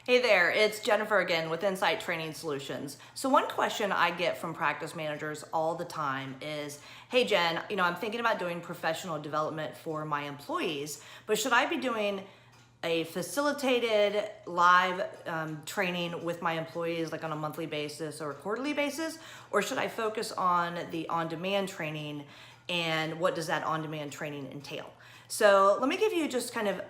Hey there, it's Jennifer again with Insight Training Solutions. So one question I get from practice managers all the time is, hey Jen, I'm thinking about doing professional development for my employees, but should I be doing a facilitated live training with my employees like on a monthly basis or a quarterly basis, or should I focus on the on-demand training and what does that on-demand training entail? So let me give you just kind of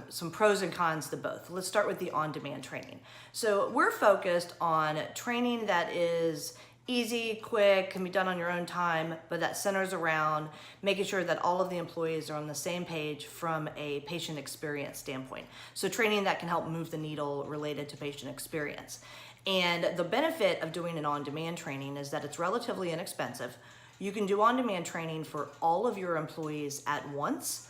some pros and cons to both. Let's start with the on-demand training. So we're focused on training that is easy, quick, can be done on your own time, but that centers around making sure that all of the employees are on the same page from a patient experience standpoint. So training that can help move the needle related to patient experience. And the benefit of doing an on-demand training is that it's relatively inexpensive. You can do on-demand training for all of your employees at once.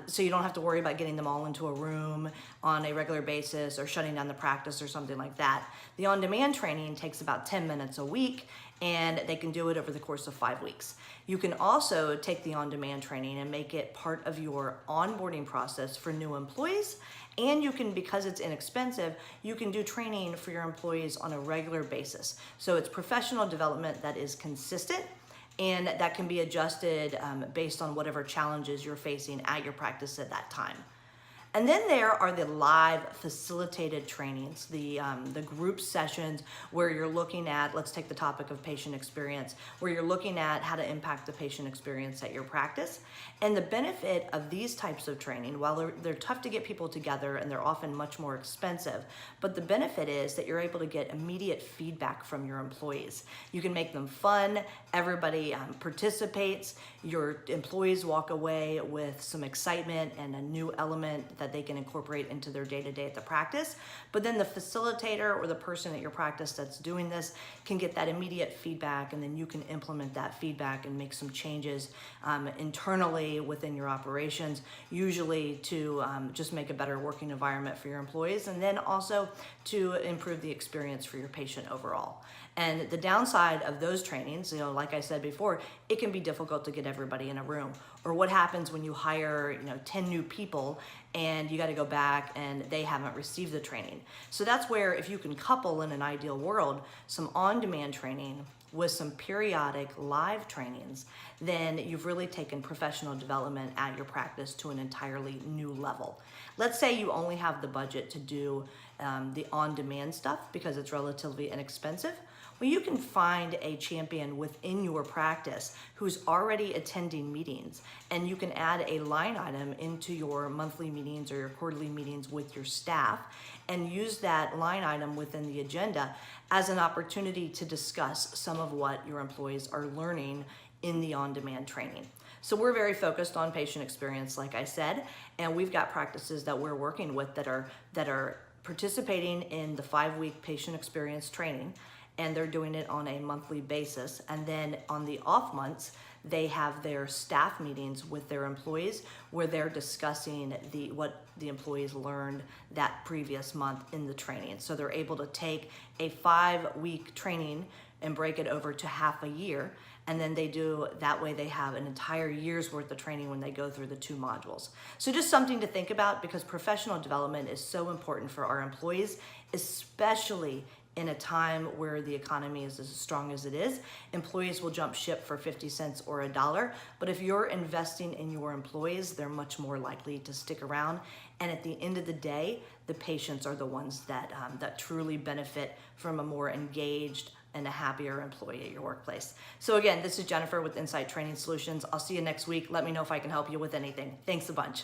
So you don't have to worry about getting them all into a room on a regular basis or shutting down the practice or something like that. The on-demand training takes about 10 minutes a week, and they can do it over the course of 5 weeks. You can also take the on-demand training and make it part of your onboarding process for new employees. And you can, because it's inexpensive, you can do training for your employees on a regular basis. So it's professional development that is consistent, and that can be adjusted based on whatever challenges you're facing at your practice at that time. And then there are the live facilitated trainings, the group sessions where you're looking at, let's take the topic of patient experience, where you're looking at how to impact the patient experience at your practice. And the benefit of these types of training, while they're tough to get people together and they're often much more expensive, but the benefit is that you're able to get immediate feedback from your employees. You can make them fun, everybody participates, your employees walk away with some excitement and a new element that they can incorporate into their day-to-day at the practice. But then the facilitator or the person at your practice that's doing this can get that immediate feedback, and then you can implement that feedback and make some changes internally within your operations, usually to just make a better working environment for your employees, and then also to improve the experience for your patient overall. And the downside of those trainings, like I said before, it can be difficult to get everybody in a room. Or what happens when you hire 10 new people and you got to go back and they haven't received the training. So that's where, if you can couple, in an ideal world, some on-demand training with some periodic live trainings, then you've really taken professional development at your practice to an entirely new level. Let's say you only have the budget to do the on-demand stuff because it's relatively inexpensive. Well, you can find a champion within your practice who's already attending meetings, and you can add a line item into your monthly meetings or your quarterly meetings with your staff and use that line item within the agenda as an opportunity to discuss some of what your employees are learning in the on-demand training. So we're very focused on patient experience, like I said, and we've got practices that we're working with that are participating in the 5-week patient experience training, and they're doing it on a monthly basis. And then on the off months, they have their staff meetings with their employees where they're discussing what the employees learned that previous month in the training. So they're able to take a 5-week training and break it over to half a year. And then that way they have an entire year's worth of training when they go through the 2 modules. So just something to think about, because professional development is so important for our employees, especially in a time where the economy is as strong as it is. Employees will jump ship for 50 cents or $1, but if you're investing in your employees, they're much more likely to stick around. And at the end of the day, the patients are the ones that truly benefit from a more engaged and a happier employee at your workplace. So again, this is Jennifer with Insight Training Solutions. I'll see you next week. Let me know if I can help you with anything. Thanks a bunch.